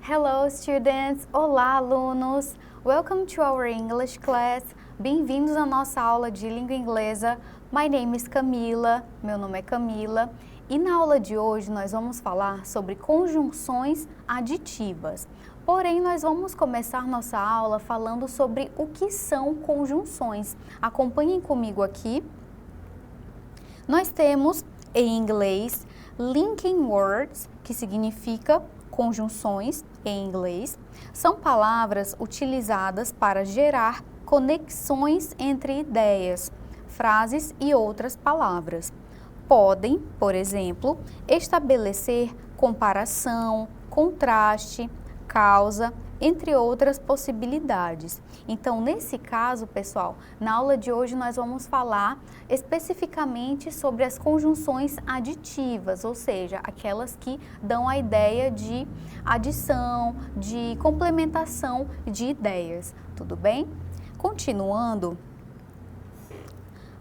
Hello students! Olá alunos! Welcome to our English class. Bem-vindos à nossa aula de língua inglesa. My name is Camila, meu nome é Camila. E na aula de hoje nós vamos falar sobre conjunções aditivas. Porém, nós vamos começar nossa aula falando sobre o que são conjunções. Acompanhem comigo aqui. Nós temos em inglês linking words, que significa conjunções em inglês. São palavras utilizadas para gerar conexões entre ideias, frases e outras palavras. Podem, por exemplo, estabelecer comparação, contraste, causa, entre outras possibilidades. Então, nesse caso, pessoal, na aula de hoje nós vamos falar especificamente sobre as conjunções aditivas, ou seja, aquelas que dão a ideia de adição, de complementação de ideias. Tudo bem? Continuando,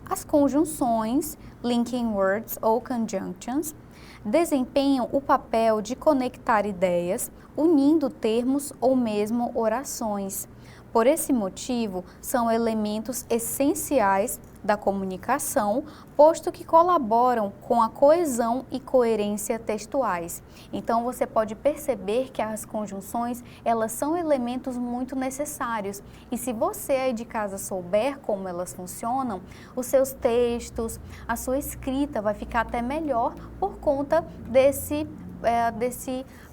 as conjunções, linking words ou conjunctions, desempenham o papel de conectar ideias, unindo termos ou mesmo orações. Por esse motivo, são elementos essenciais da comunicação, posto que colaboram com a coesão e coerência textuais. Então, você pode perceber que as conjunções, elas são elementos muito necessários. E se você aí de casa souber como elas funcionam, os seus textos, a sua escrita vai ficar até melhor por conta desse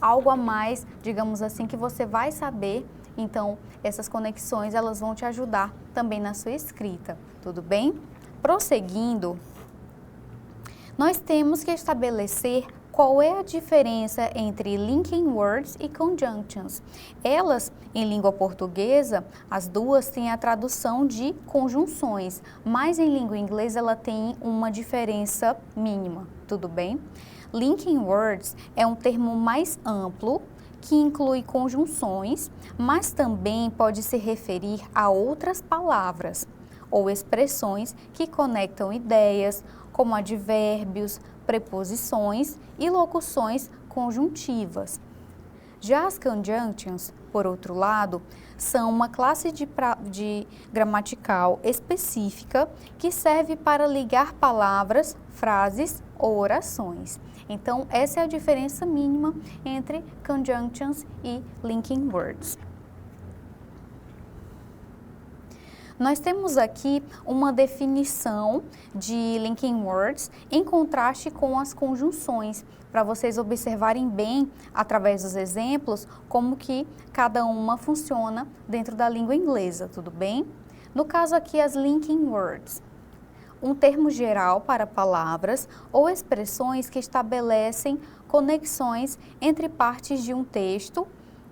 algo a mais, digamos assim, que você vai saber. Então, essas conexões, elas vão te ajudar também na sua escrita, tudo bem? Prosseguindo, nós temos que estabelecer qual é a diferença entre linking words e conjunctions. Elas, em língua portuguesa, as duas têm a tradução de conjunções, mas em língua inglesa ela tem uma diferença mínima, tudo bem? Linking words é um termo mais amplo, que inclui conjunções, mas também pode se referir a outras palavras ou expressões que conectam ideias, como advérbios, preposições e locuções conjuntivas. Já as conjunctions, por outro lado, são uma classe de gramatical específica que serve para ligar palavras, frases ou orações. Então, essa é a diferença mínima entre conjunctions e linking words. Nós temos aqui uma definição de linking words em contraste com as conjunções, para vocês observarem bem, através dos exemplos, como que cada uma funciona dentro da língua inglesa, tudo bem? No caso aqui, as linking words. Um termo geral para palavras ou expressões que estabelecem conexões entre partes de um texto,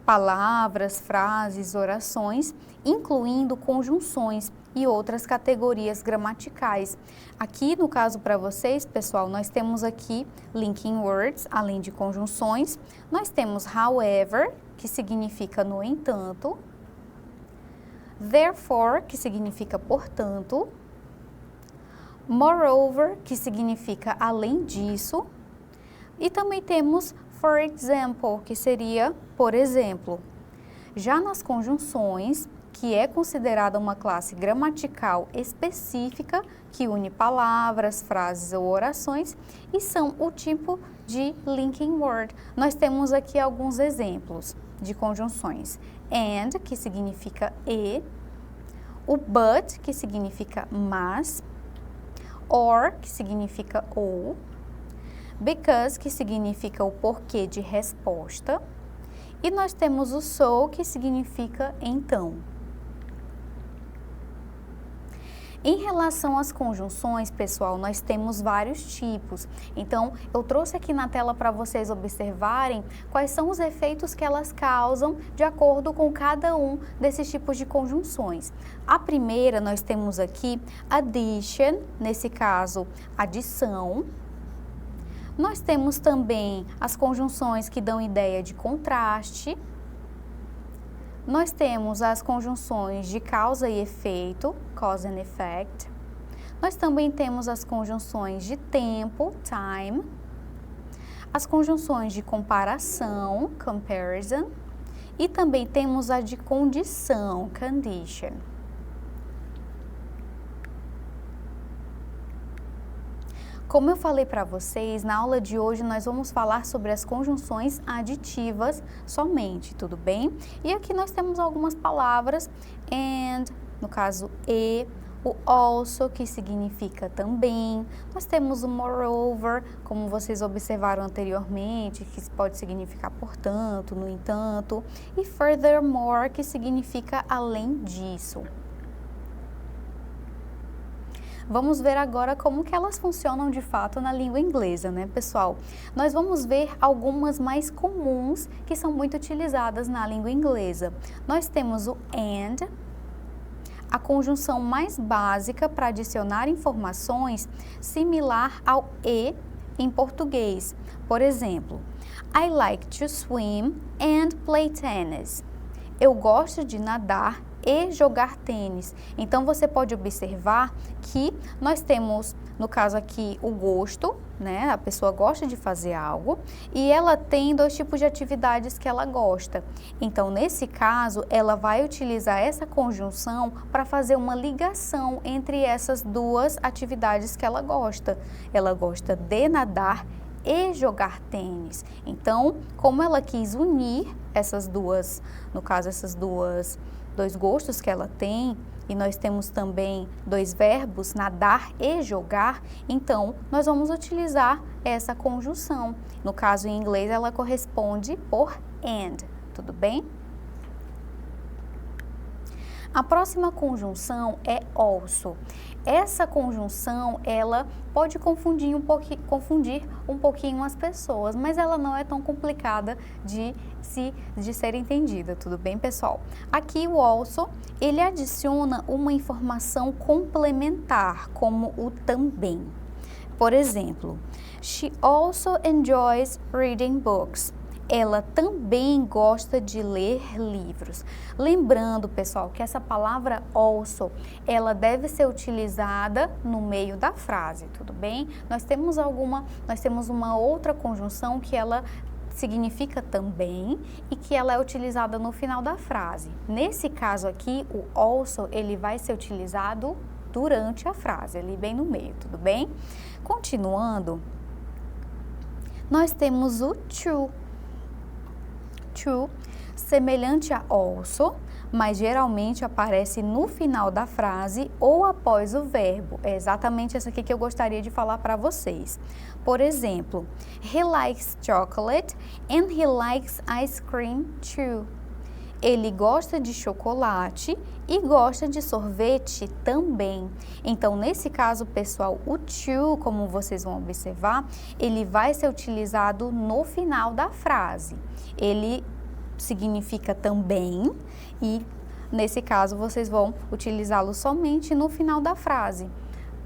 palavras, frases, orações, incluindo conjunções e outras categorias gramaticais. Aqui, no caso para vocês, pessoal, nós temos aqui linking words, além de conjunções. Nós temos however, que significa no entanto, therefore, que significa portanto, moreover, que significa além disso, e também temos for example, que seria por exemplo. Já nas conjunções, que é considerada uma classe gramatical específica que une palavras, frases ou orações e são o tipo de linking word. Nós temos aqui alguns exemplos de conjunções. And, que significa e, o but, que significa mas, or, que significa ou, because, que significa o porquê de resposta, e nós temos o so, que significa então. Em relação às conjunções, pessoal, nós temos vários tipos. Então, eu trouxe aqui na tela para vocês observarem quais são os efeitos que elas causam de acordo com cada um desses tipos de conjunções. A primeira, nós temos aqui addition, nesse caso, adição. Nós temos também as conjunções que dão ideia de contraste. Nós temos as conjunções de causa e efeito, cause and effect. Nós também temos as conjunções de tempo, time. As conjunções de comparação, comparison. E também temos a de condição, condition. Como eu falei para vocês, na aula de hoje nós vamos falar sobre as conjunções aditivas somente, tudo bem? E aqui nós temos algumas palavras, and, no caso e, o also, que significa também. Nós temos o moreover, como vocês observaram anteriormente, que pode significar portanto, no entanto. E furthermore, que significa além disso. Vamos ver agora como que elas funcionam de fato na língua inglesa, né, pessoal? Nós vamos ver algumas mais comuns que são muito utilizadas na língua inglesa. Nós temos o and, a conjunção mais básica para adicionar informações, similar ao e em português. Por exemplo, I like to swim and play tennis. Eu gosto de nadar e jogar tênis. Então, você pode observar que nós temos, no caso aqui, o gosto, né? A pessoa gosta de fazer algo e ela tem dois tipos de atividades que ela gosta. Então, nesse caso, ela vai utilizar essa conjunção para fazer uma ligação entre essas duas atividades que ela gosta. Ela gosta de nadar e jogar tênis. Então, como ela quis unir essas duas, no caso, dois gostos que ela tem, e nós temos também dois verbos, nadar e jogar, então nós vamos utilizar essa conjunção. No caso, em inglês, ela corresponde por and, tudo bem? A próxima conjunção é also. Essa conjunção, ela pode confundir um pouquinho as pessoas, mas ela não é tão complicada de ser entendida, tudo bem, pessoal? Aqui o also, ele adiciona uma informação complementar, como o também. Por exemplo, she also enjoys reading books. Ela também gosta de ler livros. Lembrando, pessoal, que essa palavra also, ela deve ser utilizada no meio da frase, tudo bem? Nós temos uma outra conjunção que ela significa também e que ela é utilizada no final da frase. Nesse caso aqui, o also, ele vai ser utilizado durante a frase, ali bem no meio, tudo bem? Continuando, nós temos o to. To, semelhante a also, mas geralmente aparece no final da frase ou após o verbo. É exatamente essa aqui que eu gostaria de falar para vocês. Por exemplo, he likes chocolate and he likes ice cream too. Ele gosta de chocolate e gosta de sorvete também. Então, nesse caso, pessoal, o to, como vocês vão observar, ele vai ser utilizado no final da frase. Ele significa também e, nesse caso, vocês vão utilizá-lo somente no final da frase.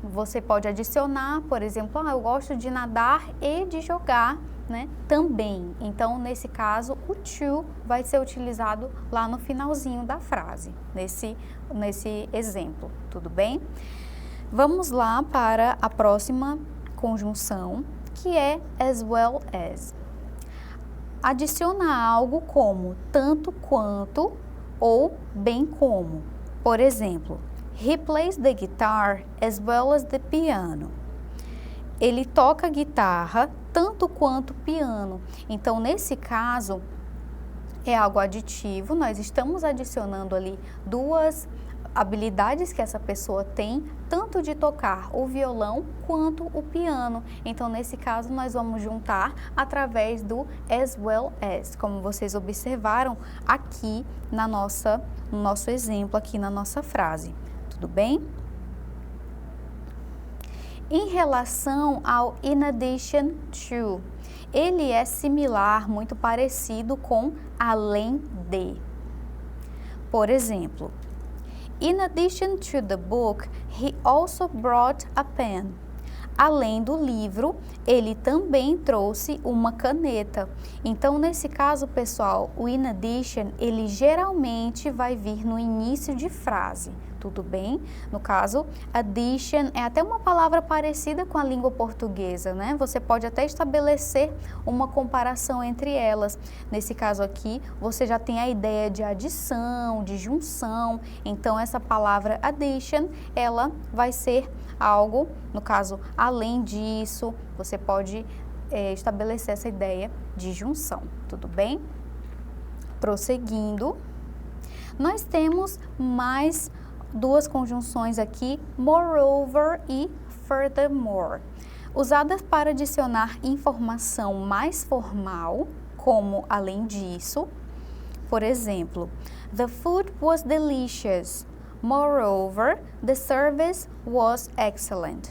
Você pode adicionar, por exemplo, eu gosto de nadar e de jogar, né, também. Então, nesse caso, o to vai ser utilizado lá no finalzinho da frase, nesse exemplo, tudo bem? Vamos lá para a próxima conjunção, que é as well as. Adiciona algo como tanto quanto ou bem como. Por exemplo, he plays the guitar as well as the piano. Ele toca guitarra tanto quanto piano. Então, nesse caso, é algo aditivo. Nós estamos adicionando ali duas habilidades que essa pessoa tem, tanto de tocar o violão quanto o piano. Então, nesse caso, nós vamos juntar através do as well as, como vocês observaram aqui no nosso exemplo, aqui na nossa frase. Tudo bem? Em relação ao in addition to, ele é similar, muito parecido com além de. Por exemplo, in addition to the book, he also brought a pen. além do livro, ele também trouxe uma caneta. Então, nesse caso, pessoal, o in addition, ele geralmente vai vir no início de frase. Tudo bem? No caso, addition é até uma palavra parecida com a língua portuguesa, né? Você pode até estabelecer uma comparação entre elas. Nesse caso aqui, você já tem a ideia de adição, de junção. Então, essa palavra addition, ela vai ser algo, no caso, além disso, você pode estabelecer essa ideia de junção. Tudo bem? Prosseguindo, nós temos mais duas conjunções aqui, moreover e furthermore, usadas para adicionar informação mais formal, como além disso. Por exemplo, the food was delicious. Moreover, the service was excellent.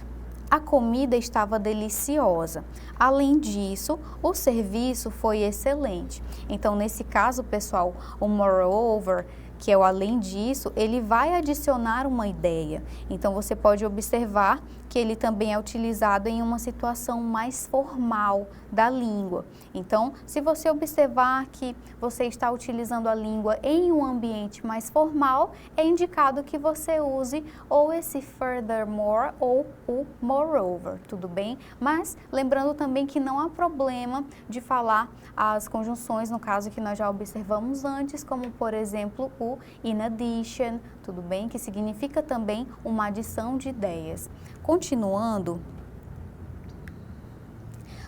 A comida estava deliciosa. Além disso, o serviço foi excelente. Então, nesse caso, pessoal, o moreover, que é o além disso, ele vai adicionar uma ideia. Então, você pode observar que ele também é utilizado em uma situação mais formal da língua. Então, se você observar que você está utilizando a língua em um ambiente mais formal, é indicado que você use ou esse furthermore ou o moreover, tudo bem? Mas, lembrando também que não há problema de falar as conjunções, no caso que nós já observamos antes, como, por exemplo, o in addition, tudo bem? Que significa também uma adição de ideias. Continuando,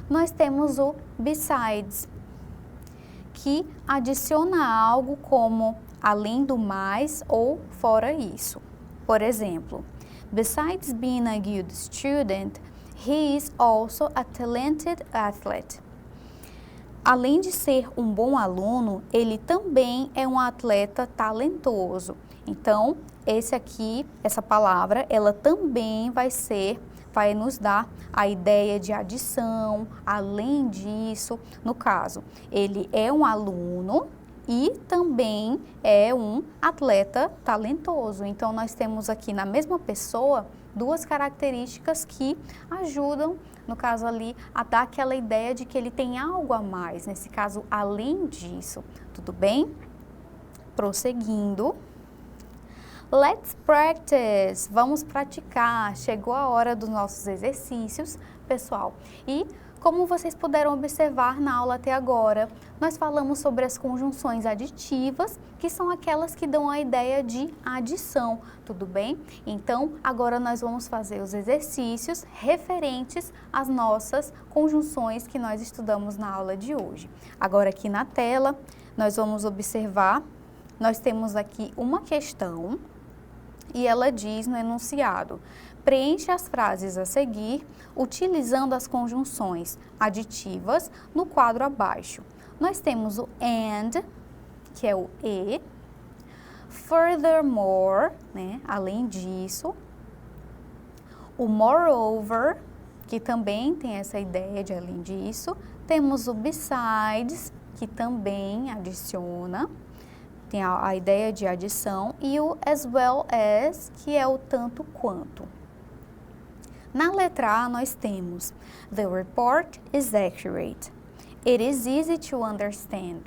nós temos o besides, que adiciona algo como além do mais ou fora isso. Por exemplo, besides being a good student, he is also a talented athlete. Além de ser um bom aluno, ele também é um atleta talentoso. Então, essa palavra, ela também vai nos dar a ideia de adição, além disso. No caso, ele é um aluno e também é um atleta talentoso. Então, nós temos aqui na mesma pessoa duas características que ajudam, no caso ali, a dar aquela ideia de que ele tem algo a mais, nesse caso, além disso. Tudo bem? Prosseguindo. Let's practice! Vamos praticar. Chegou a hora dos nossos exercícios, pessoal. E como vocês puderam observar na aula até agora, nós falamos sobre as conjunções aditivas, que são aquelas que dão a ideia de adição, tudo bem? Então, agora nós vamos fazer os exercícios referentes às nossas conjunções que nós estudamos na aula de hoje. Agora aqui na tela, nós vamos observar, nós temos aqui uma questão e ela diz no enunciado: preencha as frases a seguir utilizando as conjunções aditivas no quadro abaixo. Nós temos o and, que é o e, furthermore, né, além disso, o moreover, que também tem essa ideia de além disso, temos o besides, que também adiciona, tem a ideia de adição, e o as well as, que é o tanto quanto. Na letra A, nós temos the report is accurate. It is easy to understand.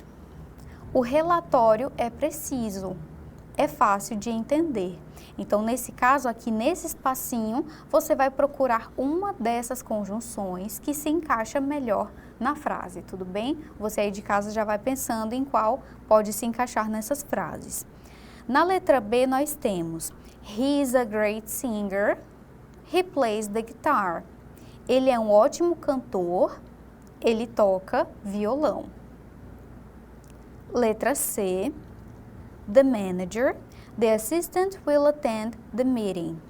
O relatório é preciso. É fácil de entender. Então, nesse caso aqui, nesse espacinho, você vai procurar uma dessas conjunções que se encaixa melhor na frase, tudo bem? Você aí de casa já vai pensando em qual pode se encaixar nessas frases. Na letra B, nós temos he is a great singer. He plays the guitar. Ele é um ótimo cantor. Ele toca violão. Letra C. The manager. The assistant will attend the meeting.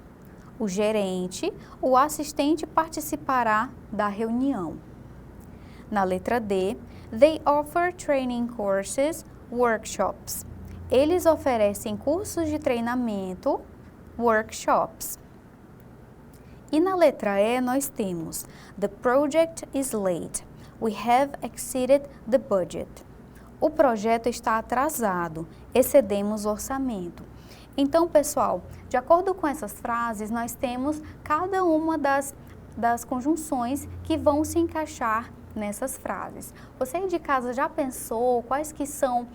O gerente, o assistente participará da reunião. Na letra D. They offer training courses, workshops. Eles oferecem cursos de treinamento, workshops. E na letra E nós temos the project is late. We have exceeded the budget. O projeto está atrasado, excedemos o orçamento. Então, pessoal, de acordo com essas frases, nós temos cada uma das das conjunções que vão se encaixar nessas frases. Você aí de casa já pensou quais que são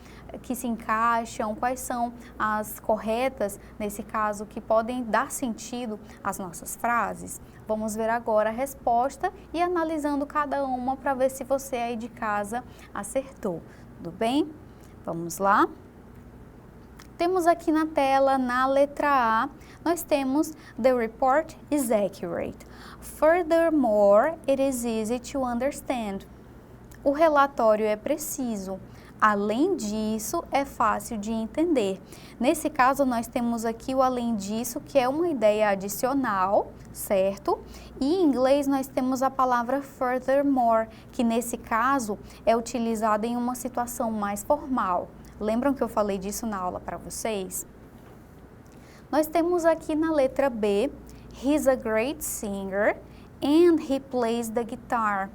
que se encaixam, quais são as corretas, nesse caso, que podem dar sentido às nossas frases? Vamos ver agora a resposta e analisando cada uma para ver se você aí de casa acertou. Tudo bem? Vamos lá? Temos aqui na tela, na letra A, nós temos "The report is accurate. Furthermore, it is easy to understand." O relatório é preciso. Além disso, é fácil de entender. Nesse caso, nós temos aqui o além disso, que é uma ideia adicional, certo? E em inglês, nós temos a palavra furthermore, que nesse caso é utilizada em uma situação mais formal. Lembram que eu falei disso na aula para vocês? Nós temos aqui na letra B, "He's a great singer and he plays the guitar."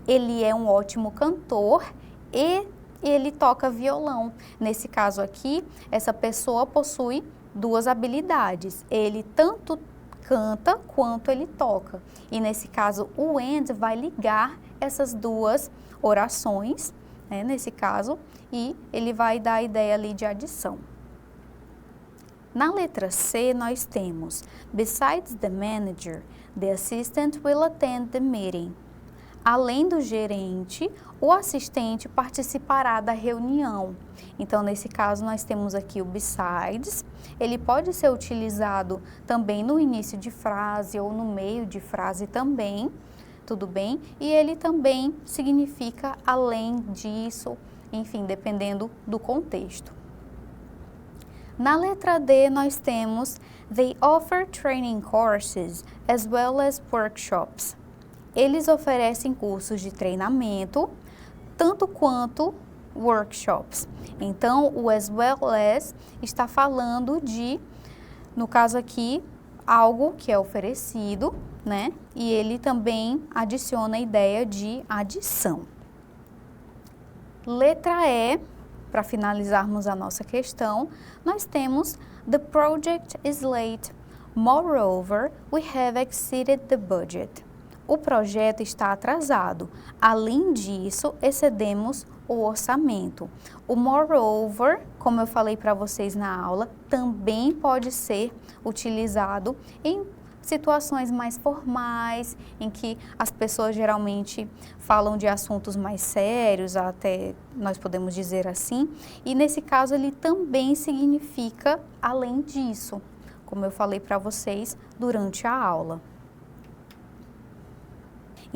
Ele é um ótimo cantor e ele toca violão. Nesse caso aqui, essa pessoa possui duas habilidades. Ele tanto canta quanto ele toca. E nesse caso, o and vai ligar essas duas orações, nesse caso, e ele vai dar a ideia ali de adição. Na letra C, nós temos "Besides the manager, the assistant will attend the meeting." Além do gerente, o assistente participará da reunião. Então, nesse caso, nós temos aqui o besides. Ele pode ser utilizado também no início de frase ou no meio de frase também, tudo bem? E ele também significa além disso, enfim, dependendo do contexto. Na letra D, nós temos "They offer training courses as well as workshops." Eles oferecem cursos de treinamento, tanto quanto workshops. Então, o as well as está falando de, no caso aqui, algo que é oferecido, né? E ele também adiciona a ideia de adição. Letra E, para finalizarmos a nossa questão, nós temos "The project is late. Moreover, we have exceeded the budget." O projeto está atrasado. Além disso, excedemos o orçamento. O moreover, como eu falei para vocês na aula, também pode ser utilizado em situações mais formais, em que as pessoas geralmente falam de assuntos mais sérios, até nós podemos dizer assim, e nesse caso ele também significa além disso, como eu falei para vocês durante a aula.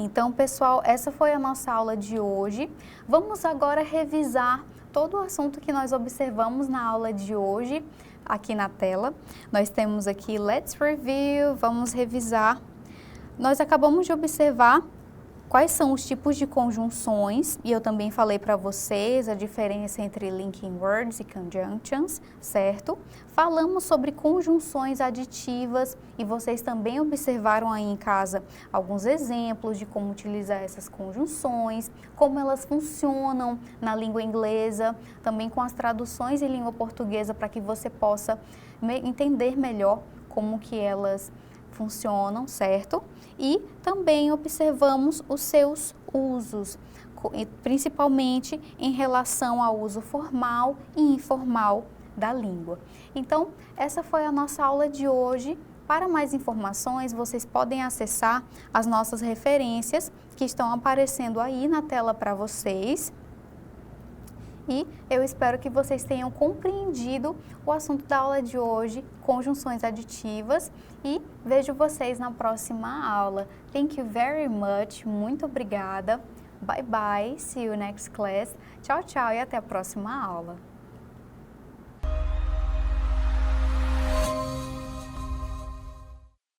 Então, pessoal, essa foi a nossa aula de hoje. Vamos agora revisar todo o assunto que nós observamos na aula de hoje, aqui na tela. Nós temos aqui Let's Review, vamos revisar. Nós acabamos de observar quais são os tipos de conjunções, e eu também falei para vocês a diferença entre linking words e conjunctions, certo? Falamos sobre conjunções aditivas e vocês também observaram aí em casa alguns exemplos de como utilizar essas conjunções, como elas funcionam na língua inglesa, também com as traduções em língua portuguesa para que você possa entender melhor como que elas funcionam, certo? E também observamos os seus usos, principalmente em relação ao uso formal e informal da língua. Então, essa foi a nossa aula de hoje. Para mais informações, vocês podem acessar as nossas referências que estão aparecendo aí na tela para vocês. E eu espero que vocês tenham compreendido o assunto da aula de hoje, conjunções aditivas, e vejo vocês na próxima aula. Thank you very much, muito obrigada, bye bye, see you next class, tchau, tchau e até a próxima aula.